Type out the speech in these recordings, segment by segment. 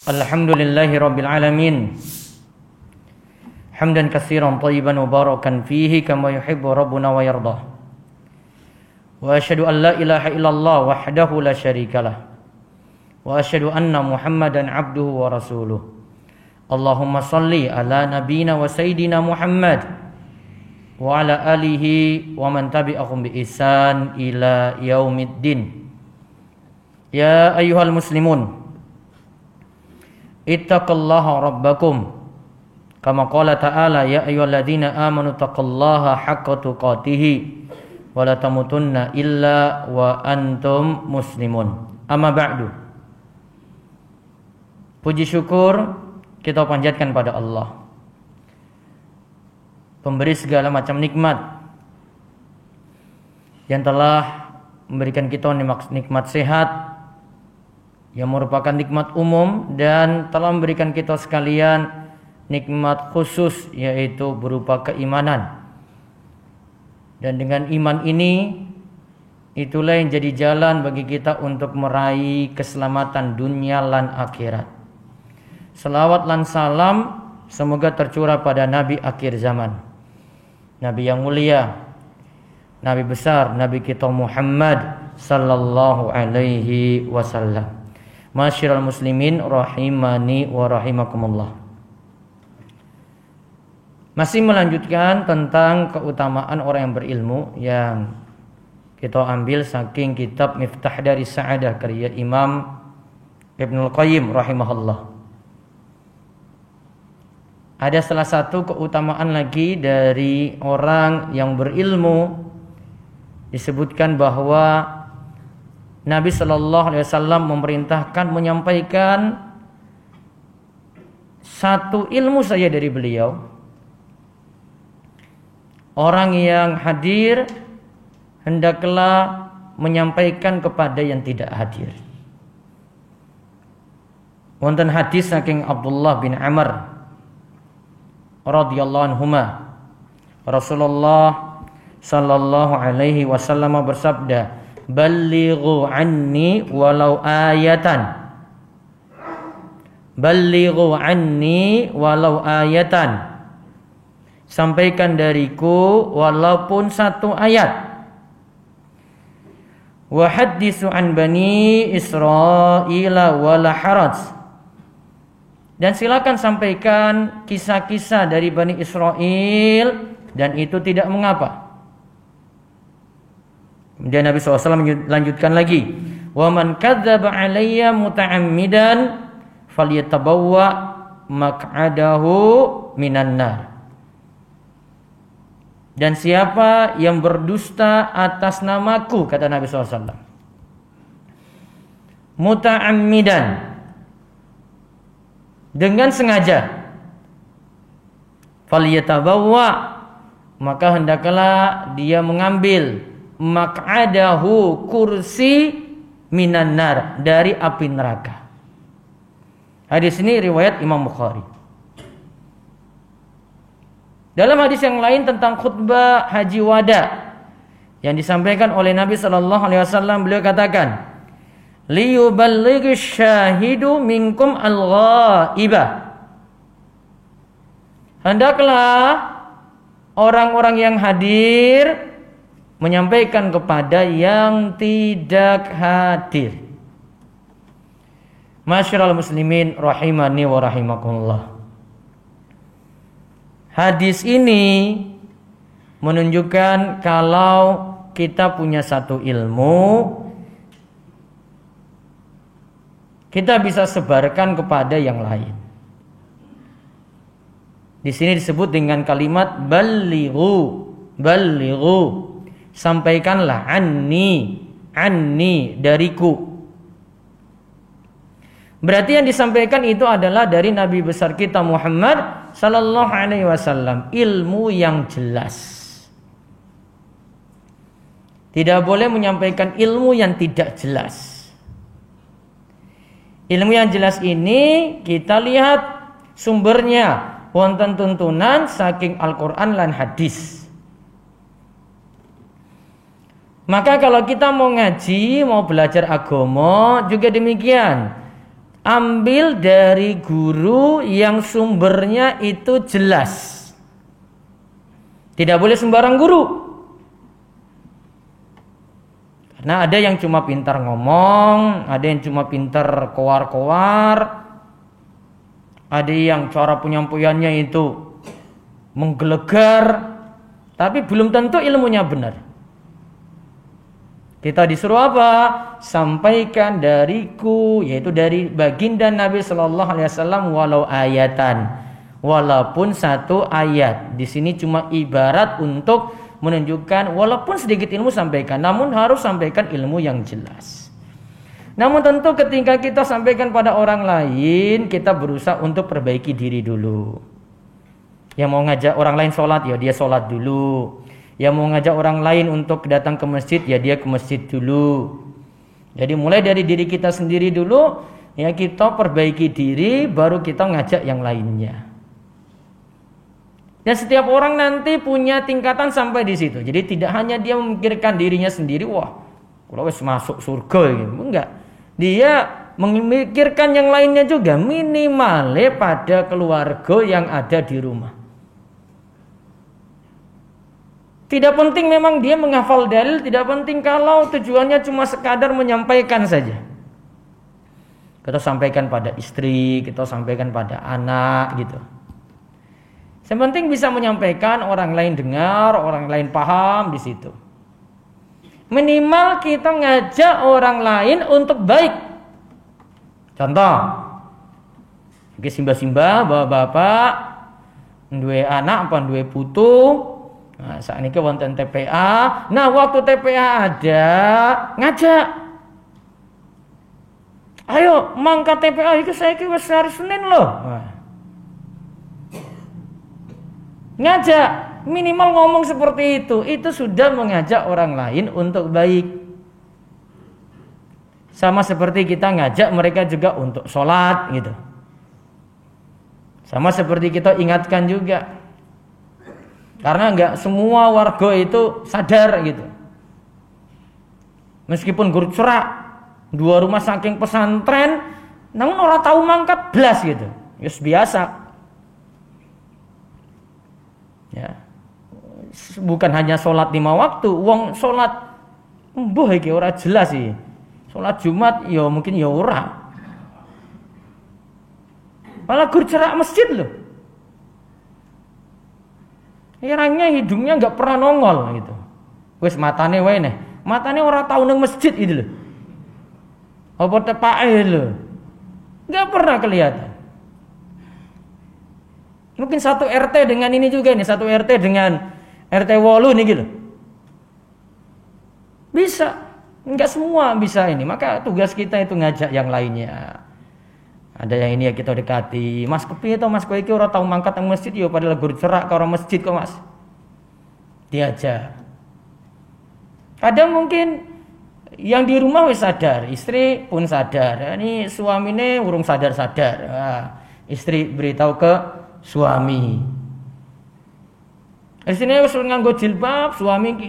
Alhamdulillahi Rabbil Alamin. Hamdan katsiran thayyiban mubarakan fihi kama yuhibbu Rabbuna wa yardah. Wa asyhadu an la ilaha illallah wahdahu la syarikalah. Wa asyhadu anna Muhammadan abduhu wa rasuluh. Allahumma salli ala nabiyyina wa sayyidina Muhammad wa ala alihi wa man tabi'ahum bi ihsan ila yaumiddin. Ya ayyuhal muslimun, ittaqullaha rabbakum kama qala ta'ala ya ayyuhalladzina amanu taqullaha haqqa tuqatih wa la tamutunna illa wa antum muslimun. Amma ba'du. Puji syukur kita panjatkan pada Allah, pemberi segala macam nikmat, yang telah memberikan kita nikmat sehat yang merupakan nikmat umum, dan telah memberikan kita sekalian nikmat khusus, yaitu berupa keimanan. Dan dengan iman ini, itulah yang jadi jalan bagi kita untuk meraih keselamatan dunia lan akhirat. Selawat lan salam semoga tercurah pada Nabi akhir zaman, Nabi yang mulia, Nabi besar, Nabi kita Muhammad sallallahu alaihi wasallam. Masyiral muslimin rahimani wa rahimakumullah. Masih melanjutkan tentang keutamaan orang yang berilmu yang kita ambil saking kitab Miftah dari Sa'adah karya Imam Ibnul Qayyim rahimahullah. Ada salah satu keutamaan lagi dari orang yang berilmu, disebutkan bahwa Nabi Shallallahu Alaihi Wasallam memerintahkan menyampaikan satu ilmu saja dari beliau. Orang yang hadir hendaklah menyampaikan kepada yang tidak hadir. Wonten hadis saking Abdullah bin Amr radhiyallahu anhuma, Rasulullah sallallahu alaihi wasallam bersabda, "Ballighu anni walau ayatan." Ballighu anni walau ayatan. Sampaikan dariku walaupun satu ayat. Wa haditsu an bani Israila wala haraj. Dan silakan sampaikan kisah-kisah dari Bani Israel, dan itu tidak mengapa. Kemudian Nabi SAW melanjutkan lagi, wa man kadzdzaba alayya muta'ammidan falyatabawwa maq'adahu minan nar. Dan siapa yang berdusta atas namaku, kata Nabi SAW, muta'ammidan, dengan sengaja, falyatabawwa, maka hendaklah dia mengambil maq'adahu, kursi, minan nar, dari api neraka. Hadis ini riwayat Imam Bukhari. Dalam hadis yang lain tentang khutbah haji wada yang disampaikan oleh Nabi sallallahu alaihi wasallam, beliau katakan, liyuballighish syahidu minkum al-ghaibah. Hendaklah orang-orang yang hadir menyampaikan kepada yang tidak hadir. Masyiral muslimin rahimani wa rahimakumullah. Hadis ini menunjukkan kalau kita punya satu ilmu, kita bisa sebarkan kepada yang lain. Di sini disebut dengan kalimat ballighu, ballighu, sampaikanlah, anni, anni, dariku. Berarti yang disampaikan itu adalah dari Nabi besar kita Muhammad sallallahu alaihi wasallam, ilmu yang jelas. Tidak boleh menyampaikan ilmu yang tidak jelas. Ilmu yang jelas ini kita lihat sumbernya, wonten tuntunan saking Al-Qur'an lan hadis. Maka kalau kita mau ngaji, mau belajar agama juga demikian. ambil dari guru yang sumbernya itu jelas. Tidak boleh sembarang guru. Karena ada yang cuma pintar ngomong, ada yang cuma pintar koar-koar, ada yang cara penyampaiannya itu menggelegar, tapi belum tentu ilmunya benar. Kita disuruh apa? Sampaikan dariku, yaitu dari baginda Nabi Shallallahu Alaihi Wasallam, walau ayatan, walaupun satu ayat. Di sini cuma ibarat untuk menunjukkan walaupun sedikit ilmu sampaikan, namun harus sampaikan ilmu yang jelas. Namun tentu ketika kita sampaikan pada orang lain, kita berusaha untuk perbaiki diri dulu. Yang mau ngajak orang lain sholat, ya dia sholat dulu. Yang mau ngajak orang lain untuk datang ke masjid, ya dia ke masjid dulu. Jadi mulai dari diri kita sendiri dulu, ya kita perbaiki diri, baru kita ngajak yang lainnya. Dan setiap orang nanti punya tingkatan sampai di situ. Jadi tidak hanya dia memikirkan dirinya sendiri, wah, kalau wis masuk surga gitu. Enggak. Dia memikirkan yang lainnya juga, minimalnya pada keluarga yang ada di rumah. Tidak penting memang dia menghafal dalil, tidak penting kalau tujuannya cuma sekadar menyampaikan saja. Kita sampaikan pada istri, kita sampaikan pada anak gitu. Yang penting bisa menyampaikan, orang lain dengar, orang lain paham di situ. Minimal kita ngajak orang lain untuk baik. Contoh, iki simba-simba, bapak-bapak, duwe anak apa duwe putu. Nah, saat ini wonten TPA. Nah, waktu TPA ada ngajak. Ayo mangkat TPA iki saiki wis hari Senin loh. Nah. Ngajak, minimal ngomong seperti itu sudah mengajak orang lain untuk baik. Sama seperti kita ngajak mereka juga untuk sholat gitu. Sama seperti kita ingatkan juga. Karena enggak semua warga itu sadar gitu. Meskipun guru cerak, dua rumah saking pesantren, namun orang tahu mangkat blas gitu. Yus biasa. Ya. Bukan hanya sholat 5 waktu, wong sholat mbuh iki ora jelas sih. Sholat Jumat ya mungkin ya ora. Malah guru cerak masjid loh. Orangnya hidungnya nggak pernah nongol gitu. Wes matane wae nih, matane orang tahu neng masjid itu loh. Apa tepake loh, nggak pernah kelihatan. Mungkin satu RT dengan ini juga nih, satu RT dengan RT 8 nih gitu. Bisa, nggak semua bisa ini. Maka tugas kita itu ngajak yang lainnya. Ada yang ini ya kita dekati. Mas kepiye to Mas kowe iki ora tau mangkat nang masjid ya padahal guru cerak karo masjid kok Mas. Diajak. Kadang mungkin yang di rumah wis sadar, istri pun sadar. Ini suamine urung sadar-sadar. Nah, istri beritahu ke suami. Istrinya wis nganggo jilbab,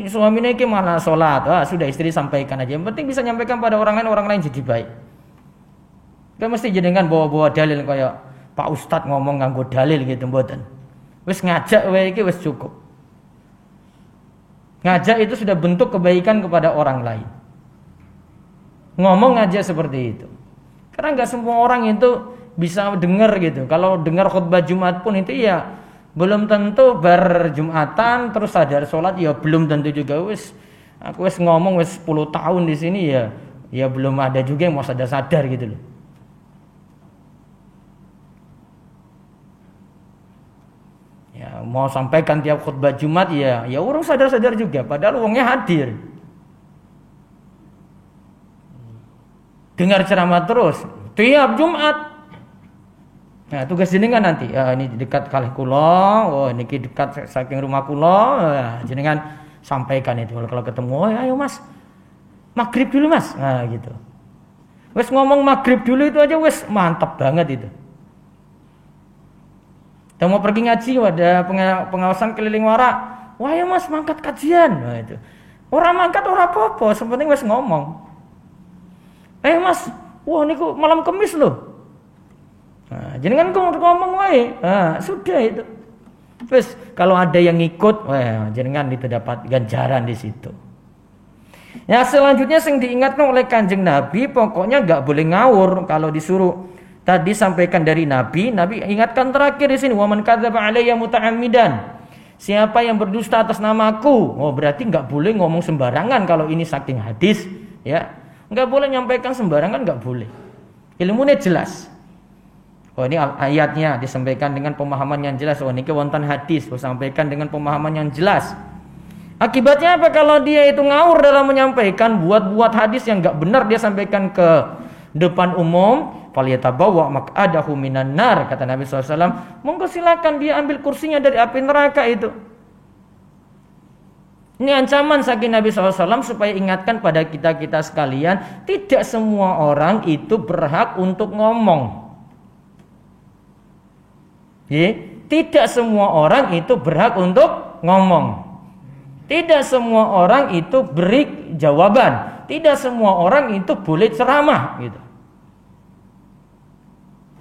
suamine iki malah salat. Wah, sudah istri sampaikan aja. Yang penting bisa nyampaikan pada orang lain jadi baik. Gak mesti jenengan bawa-bawa dalil kayak Pak Ustadz ngomong nganggo dalil gitu mboten. Wis ngajak wae iki wis cukup. Ngajak itu sudah bentuk kebaikan kepada orang lain. Ngomong aja seperti itu. Karena enggak semua orang itu bisa dengar gitu. Kalau dengar khutbah Jumat pun itu ya belum tentu bar Jumatan terus sadar sholat ya belum tentu juga wis. Aku wis ngomong wis 10 tahun di sini ya belum ada juga yang mau sadar-sadar gitu loh. Ya, mau sampaikan tiap khutbah Jumat ya orang sadar-sadar juga padahal uangnya hadir. Dengar ceramah terus tiap Jumat. Nah, tugas jenengan nanti ini dekat kalih kula, oh niki dekat saking rumah kula, jenengan sampaikan itu kalau ketemu, oh ayo Mas. Maghrib dulu Mas. Nah, gitu. Wes ngomong maghrib dulu itu aja wes mantap banget itu. Kita mau pergi ngaji, ada pengawasan keliling warak. Wah ya Mas mangkat kajian. Nah, itu. Orang mangkat orang apa-apa, sepenting wes ngomong. Mas, wah niku malam Kamis loh. Jenengan ngomong wae. Sudah itu. Terus kalau ada yang ikut, jenengan itu dapat ganjaran di situ. Ya selanjutnya yang diingatkan oleh Kanjeng Nabi, pokoknya nggak boleh ngawur. Kalau disuruh tadi sampaikan dari Nabi ingatkan terakhir di sini, wa man kadzaba alayya muta'ammidan. Siapa yang berdusta atas namaku, berarti nggak boleh ngomong sembarangan kalau ini saking hadis, ya. Nggak boleh nyampaikan sembarangan, nggak boleh. Ilmunya jelas. Ini ayatnya disampaikan dengan pemahaman yang jelas. Ini wonten hadis disampaikan dengan pemahaman yang jelas. Akibatnya apa kalau dia itu ngawur dalam menyampaikan, buat hadis yang nggak benar dia sampaikan ke depan umum, falyatabawwa maq'adahu minan nar, kata Nabi SAW. Monggo silakan dia ambil kursinya dari api neraka itu. Ini ancaman saking Nabi SAW supaya ingatkan pada kita sekalian, tidak semua orang itu berhak untuk ngomong. Tidak semua orang itu berhak untuk ngomong. Tidak semua orang itu beri jawaban. Tidak semua orang itu boleh ceramah gitu.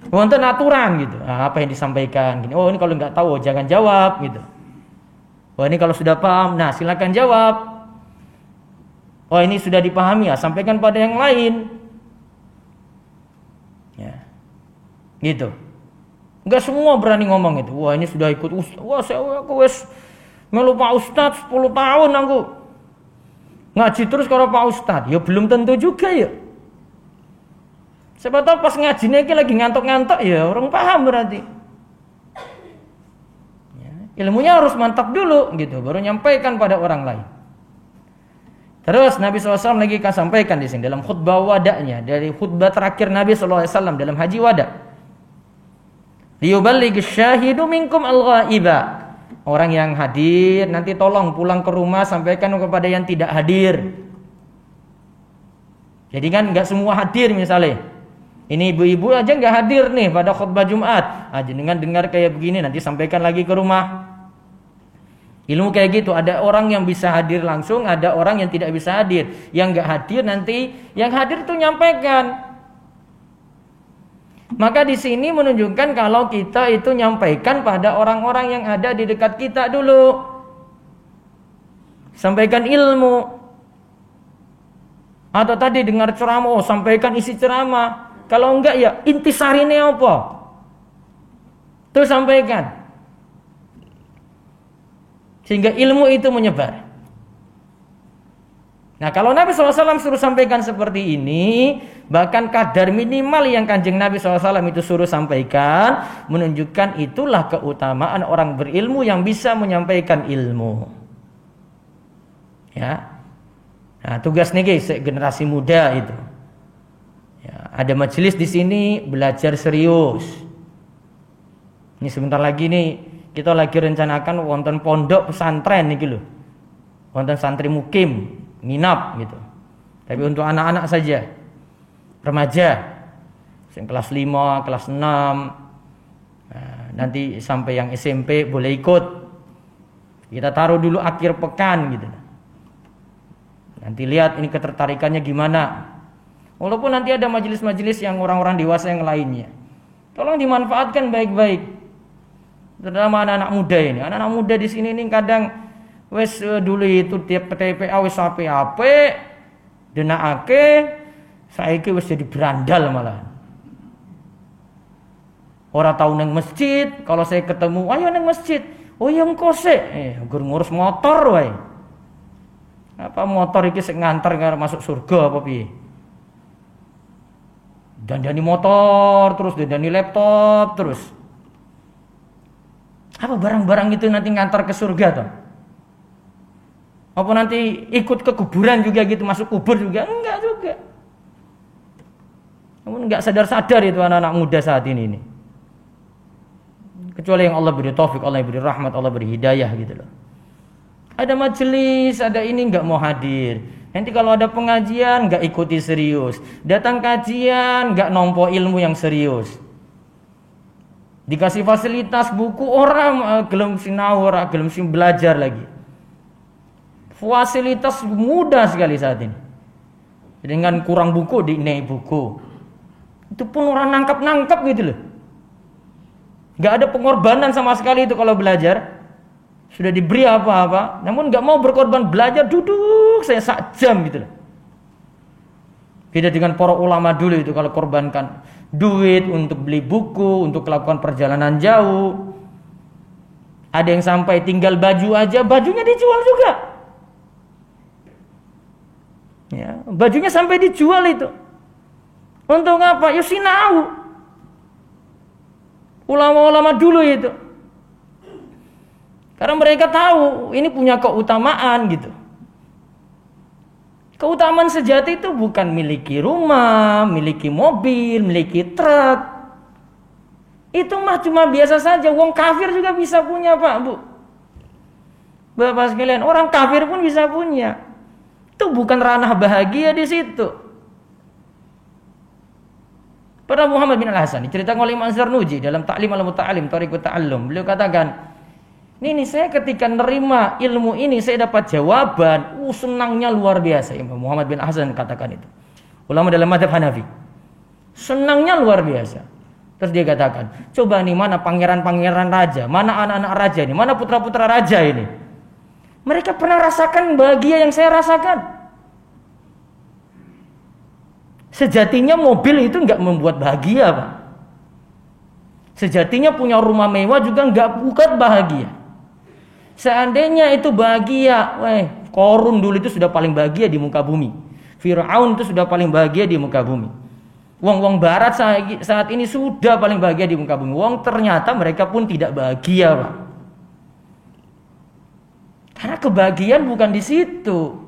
Wonten aturan gitu. Apa yang disampaikan gini. Ini kalau nggak tahu jangan jawab gitu. Ini kalau sudah paham, silakan jawab. Ini sudah dipahami, sampaikan pada yang lain. Ya. Gitu. Enggak semua berani ngomong itu. Ini sudah ikut ustaz. Aku wes melu Pak Ustaz 10 tahun aku. Ngaji terus kalau Pak Ustaz. Ya belum tentu juga ya. Siapa tahu pas ngajinya iki lagi ngantuk-ngantuk ya orang paham berarti. Ya, ilmunya harus mantap dulu gitu, baru nyampaikan pada orang lain. Terus Nabi SAW lagi sampaikan di sini dalam khutbah wada'nya, dari khutbah terakhir Nabi SAW dalam haji wada'. Liyuballigh syahidu minkum al-ghaiba. Orang yang hadir nanti tolong pulang ke rumah sampaikan kepada yang tidak hadir. Jadi kan nggak semua hadir misalnya. Ini ibu-ibu aja nggak hadir nih pada khutbah Jumat. Dengan dengar kayak begini nanti sampaikan lagi ke rumah. Ilmu kayak gitu. Ada orang yang bisa hadir langsung, ada orang yang tidak bisa hadir. Yang nggak hadir nanti yang hadir tuh nyampaikan. Maka di sini menunjukkan kalau kita itu nyampaikan pada orang-orang yang ada di dekat kita dulu. Sampaikan ilmu. Atau tadi dengar ceramah, sampaikan isi ceramah. Kalau enggak ya intisarinya apa? Terus sampaikan. Sehingga ilmu itu menyebar. Nah kalau Nabi SAW suruh sampaikan seperti ini, bahkan kadar minimal yang Kanjeng Nabi SAW itu suruh sampaikan, menunjukkan itulah keutamaan orang berilmu yang bisa menyampaikan ilmu. Ya, nah tugas nih guys, generasi muda itu. Ya, ada majelis di sini belajar serius. Ini sebentar lagi nih kita lagi rencanakan wonten pondok pesantren nih loh, wonten santri mukim. Nginap gitu. Tapi untuk anak-anak saja. Remaja. Yang kelas 5, kelas 6. Nanti sampai yang SMP boleh ikut. Kita taruh dulu akhir pekan gitu. Nanti lihat ini ketertarikannya gimana. Walaupun nanti ada majelis-majelis yang orang-orang dewasa yang lainnya. Tolong dimanfaatkan baik-baik. Terutama anak-anak muda ini. Anak-anak muda di sini ini kadang wes dulu itu tiap TPA wes ape-ape denakake saiki wes jadi berandal malah. Orang tahu neng masjid, kalau saya ketemu, ayo neng masjid. Oh yang kose, ngurus motor wae. Apa motor iki sing nganter masuk surga apa piye? Dandani motor terus, dandani laptop terus. Apa barang-barang itu nanti ngantar ke surga toh? Apa nanti ikut ke kuburan juga gitu, masuk kubur juga? Enggak juga. Namun enggak sadar-sadar itu anak-anak muda saat ini. Kecuali yang Allah beri taufik, Allah beri rahmat, Allah beri hidayah gitu loh. Ada majelis, ada ini enggak mau hadir. Nanti kalau ada pengajian enggak ikuti serius. Datang kajian enggak nompo ilmu yang serius. Dikasih fasilitas buku orang gelem sinau, ora gelem belajar lagi. Fasilitas mudah sekali saat ini. Dengan kurang buku, dinaik buku. Itu pun orang nangkap gitu loh. Nggak ada pengorbanan sama sekali itu kalau belajar. Sudah diberi apa-apa, namun nggak mau berkorban belajar, duduk saya sak jam gitu loh. Beda dengan para ulama dulu itu kalau korbankan duit untuk beli buku, untuk melakukan perjalanan jauh. Ada yang sampai tinggal baju aja, bajunya dijual juga. Ya, bajunya sampai dijual itu. Untuk apa? Ya sinau. Ulama-ulama dulu itu. Karena mereka tahu ini punya keutamaan gitu. Keutamaan sejati itu bukan miliki rumah, miliki mobil, miliki truk. Itu mah cuma biasa saja. Wong kafir juga bisa punya, Pak, Bu. Bapak sekalian, orang kafir pun bisa punya. Itu bukan ranah bahagia di situ. Pada Muhammad bin Al-Hasan diceritakan oleh Imam Zarnuji dalam Ta'lim al-Muta'alim, Thariqut Ta'allum. Beliau katakan, Ini saya ketika nerima ilmu ini saya dapat jawaban, senangnya luar biasa. Imam Muhammad bin Hasan katakan itu. Ulama dalam mazhab Hanafi. Senangnya luar biasa. Terus dia katakan, coba nih mana pangeran-pangeran raja, mana anak-anak raja ini, mana putra-putra raja ini. Mereka pernah rasakan bahagia yang saya rasakan. Sejatinya mobil itu enggak membuat bahagia, Pak. Sejatinya punya rumah mewah juga enggak buat bahagia. Seandainya itu bahagia, Korun dulu itu sudah paling bahagia di muka bumi. Fir'aun itu sudah paling bahagia di muka bumi. Wong barat saat ini sudah paling bahagia di muka bumi. Ternyata mereka pun tidak bahagia, Pak. Karena kebahagiaan bukan di situ.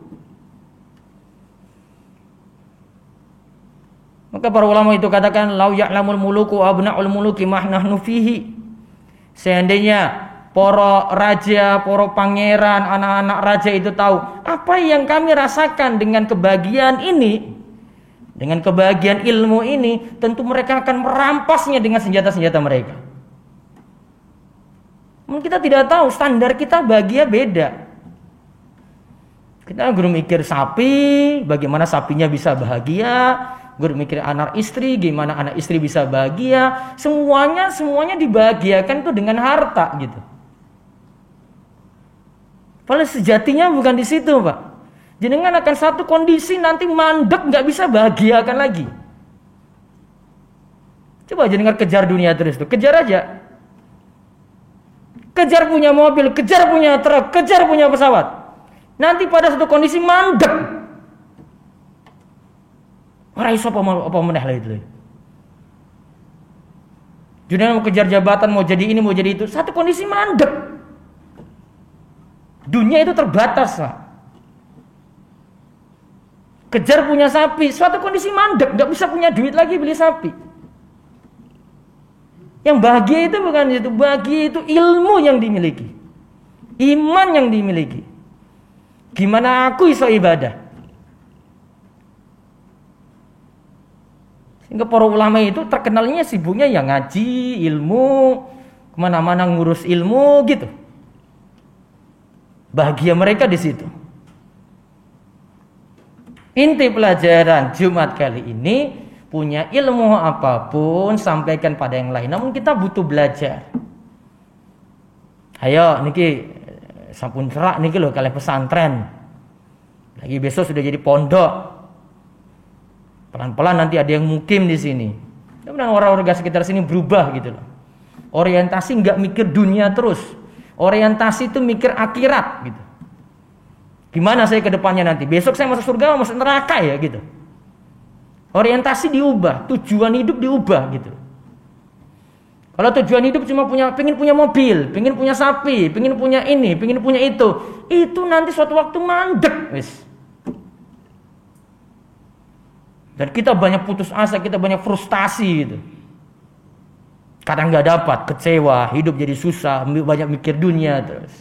Maka para ulama itu katakan, lau ya'lamul muluku abna'ul muluki mahnahnu fihi. Seandainya para raja, para pangeran, anak-anak raja itu tahu apa yang kami rasakan dengan kebahagiaan ini, dengan kebahagiaan ilmu ini, tentu mereka akan merampasnya dengan senjata-senjata mereka. Namun kita tidak tahu, standar kita bahagia beda. Kita guru mikir sapi, bagaimana sapinya bisa bahagia, guru mikir anak istri, gimana anak istri bisa bahagia, semuanya dibahagiakan itu dengan harta gitu. Padahal sejatinya bukan di situ, Pak. Jenengan akan satu kondisi nanti mandek, nggak bisa bahagiakan lagi. Coba jenengan kejar dunia terus tuh, kejar aja. Kejar punya mobil, kejar punya truk, kejar punya pesawat. Nanti pada satu kondisi mandek. Ora iso apa meneh lah itu. Jenengan mau kejar jabatan, mau jadi ini, mau jadi itu, satu kondisi mandek. Dunia itu terbatas, Pak. Kejar punya sapi, suatu kondisi mandek, nggak bisa punya duit lagi beli sapi. Yang bahagia itu bukan itu, bahagia itu ilmu yang dimiliki, iman yang dimiliki. Gimana aku iso ibadah? Sehingga para ulama itu terkenalnya sibuknya yang ngaji, ilmu, kemana-mana ngurus ilmu gitu. Bahagia mereka di situ. Inti pelajaran Jumat kali ini, punya ilmu apapun sampaikan pada yang lain. Namun kita butuh belajar. Ayo niki sampun cerak niki loh kalian pesantren. Lagi besok sudah jadi pondok. Pelan-pelan nanti ada yang mukim di sini. Kemudian orang-orang sekitar sini berubah gitu loh. Orientasi nggak mikir dunia terus. Orientasi itu mikir akhirat gitu. Gimana saya ke depannya nanti? Besok saya masuk surga, masuk neraka ya gitu. Orientasi diubah, tujuan hidup diubah gitu. Kalau tujuan hidup cuma pengen punya mobil, pengen punya sapi, pengen punya ini, pengen punya itu nanti suatu waktu mandek, wis. Dan kita banyak putus asa, kita banyak frustasi gitu. Kadang nggak dapat, kecewa, hidup jadi susah, banyak mikir dunia terus.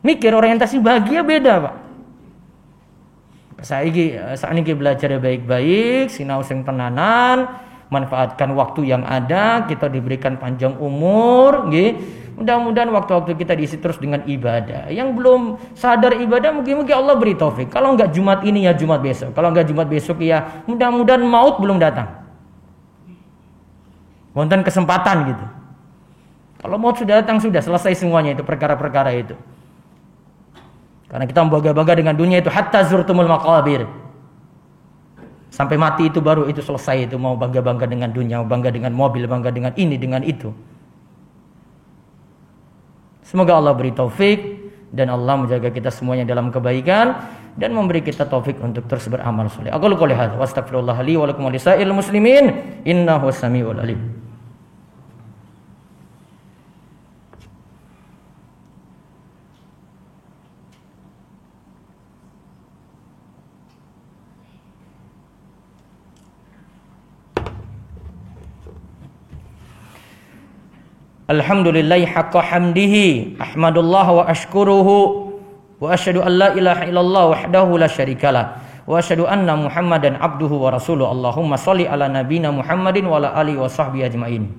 Mikir orientasi bahagia beda, Pak. Saat ini belajar baik-baik, sinau sing tenanan, manfaatkan waktu yang ada, kita diberikan panjang umur, nggih. Mudah-mudahan waktu-waktu kita diisi terus dengan ibadah. Yang belum sadar ibadah, mungkin Allah beri taufik. Kalau enggak Jumat ini ya Jumat besok. Kalau enggak Jumat besok ya mudah-mudahan maut belum datang. Wonten kesempatan gitu. Kalau maut sudah datang, sudah selesai semuanya itu perkara-perkara itu. Karena kita membangga-bangga dengan dunia itu hatta zurtumul maqabir. Sampai mati itu baru itu selesai itu, mau bangga-bangga dengan dunia, mau bangga dengan mobil, bangga dengan ini, dengan itu. Semoga Allah beri taufik dan Allah menjaga kita semuanya dalam kebaikan dan memberi kita taufik untuk terus beramal saleh. Aku qouli hadza wa astaghfirullah li wa lakum wa lisa'il muslimin innahu samiul alim. Alhamdulillahi haqqa hamdihi ahmadullah wa ashkuruhu wa asyhadu an la ilaha illallah wahdahu la syarikalah wa asyhadu anna Muhammadan abduhu wa rasuluh. Allahumma shalli ala nabiyyina Muhammadin wa ala alihi wa sahbihi ajmain.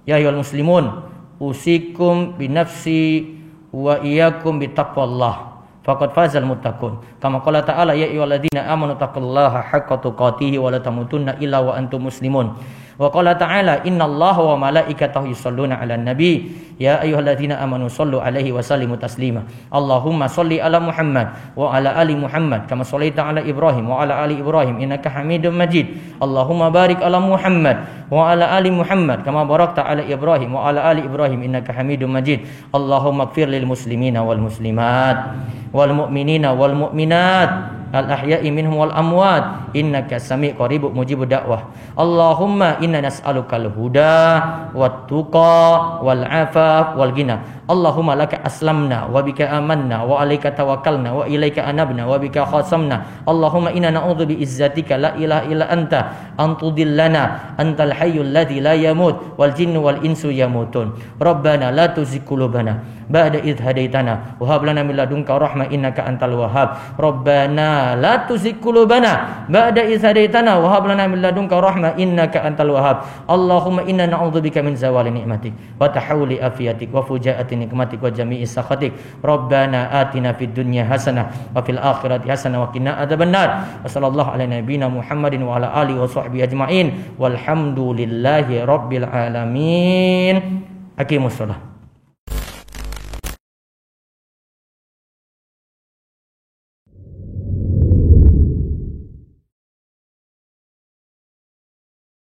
Ya ayyuhal muslimun, usikum bi nafsi wa iyyakum bi taqwallah faqad fazal muttaqun. Kama qala ta'ala ya ayyuhalladzina amanu taqullaha haqqa tuqatih wa la tamutunna illa wa antum muslimun. Wa qala ta'ala innallaha wa malaikatahu yusholluna 'alan nabi ya ayyuhalladzina amanu shallu 'alaihi wa sallimu taslima. Allahumma shalli 'ala Muhammad wa 'ala ali Muhammad kama shallaita 'ala Ibrahim wa 'ala ali Ibrahim innaka Hamidum Majid. Allahumma barik 'ala Muhammad wa 'ala ali Muhammad kama barakta 'ala Ibrahim wa 'ala ali Ibrahim innaka Hamidum Majid. Allahumma ighfir lil muslimina wal muslimat wal mu'minina wal mu'minat al-ahya'i minhum wal amwat innaka sami' qaribun mujibud da'wah. Allahumma inna nas'alukal huda wat tuqa wal afaf wal ghina. Allahumma laka aslamna wa bika amanna wa alayka tawakkalna wa ilaika anabna wa bika khasamna. Allahumma inna na'udzu bi izzatika la ilaha illa anta antudillana antal hayyul ladzi la yamut wal jinnu wal insu yamutun. Rabbana la tuzigh qulubana ba'da idh hadaitana wa hab lana min ladunka rahmah innaka antal wahhab. Rabbana la tuzigh qulubana ba'da idh hadaitana wa hab lana min ladunka rahmah innaka antal wahhab. Allahumma inna na'udzubika min zawali ni'matik wa tahawuli afiyatik wa fujaati nikmatik wa jami'i sakhatik. Rabbana atina fid dunya hasanah wa fil akhirati hasanah wa qina adzabannar. Wa sallallahu ala nabiyyina Muhammadin wa ala alihi wa sahbihi ajmain walhamdulillahi rabbil alamin. Aqimussalah.